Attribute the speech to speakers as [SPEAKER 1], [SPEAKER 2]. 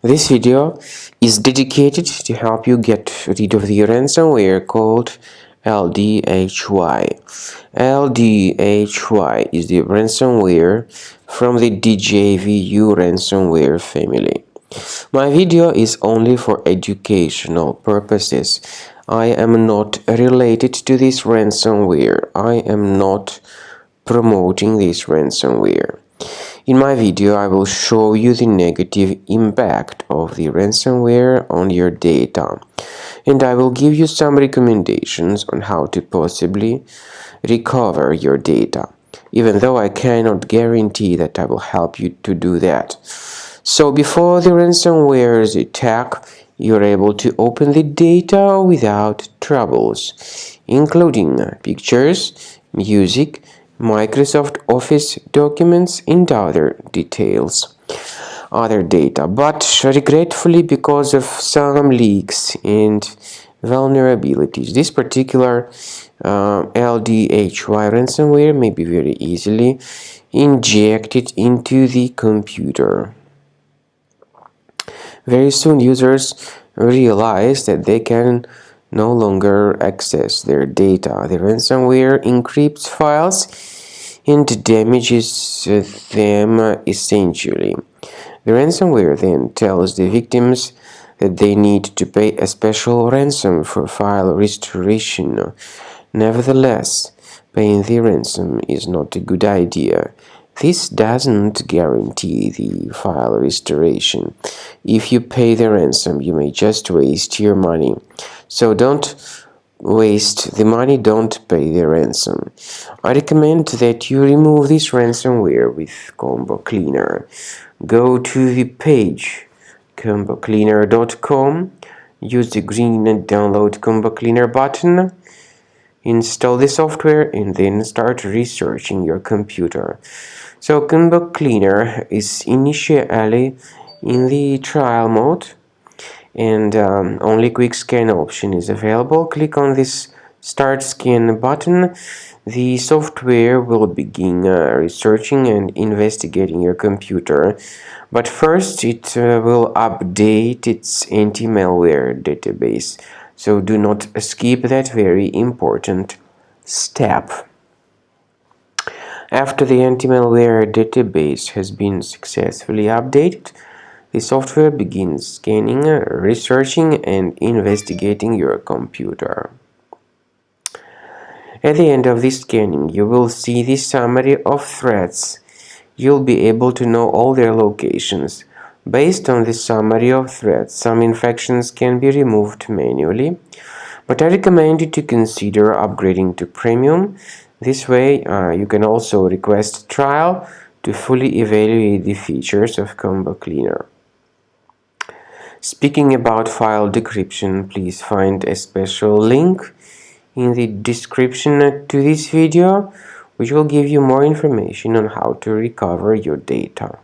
[SPEAKER 1] This video is dedicated to help you get rid of the ransomware called Ldhy. Ldhy is the ransomware from the DJVU ransomware family. My video is only for educational purposes. I am not related to this ransomware. I am not promoting this ransomware. In my video, I will show you the negative impact of the ransomware on your data, and I will give you some recommendations on how to possibly recover your data, even though I cannot guarantee that I will help you to do that. So before the ransomware's attack, you're able to open the data without troubles, including pictures, music, Microsoft Office documents, and other data. But regretfully, because of some leaks and vulnerabilities, this particular Ldhy ransomware may be very easily injected into the computer. Very soon, users realize that they can no longer access their data. The ransomware encrypts files and damages them essentially. The ransomware then tells the victims that they need to pay a special ransom for file restoration. Nevertheless, paying the ransom is not a good idea. This doesn't guarantee the file restoration. If you pay the ransom, you may just waste your money. So don't waste the money, don't pay the ransom. I recommend that you remove this ransomware with Combo Cleaner. Go to the page combocleaner.com, use the green download Combo Cleaner button, install the software, and then start researching your computer. So Combo Cleaner is initially in the trial mode, and only quick scan option is available. Click on this start scan button. The software will begin researching and investigating your computer, but first it will update its anti-malware database, so do not skip that very important step. After the anti-malware database has been successfully updated, the software begins scanning, researching, and investigating your computer. At the end of this scanning, you will see the summary of threats. You'll be able to know all their locations. Based on the summary of threats, some infections can be removed manually, but I recommend you to consider upgrading to Premium. This way, you can also request a trial to fully evaluate the features of Combo Cleaner. Speaking about file decryption, please find a special link in the description to this video, which will give you more information on how to recover your data.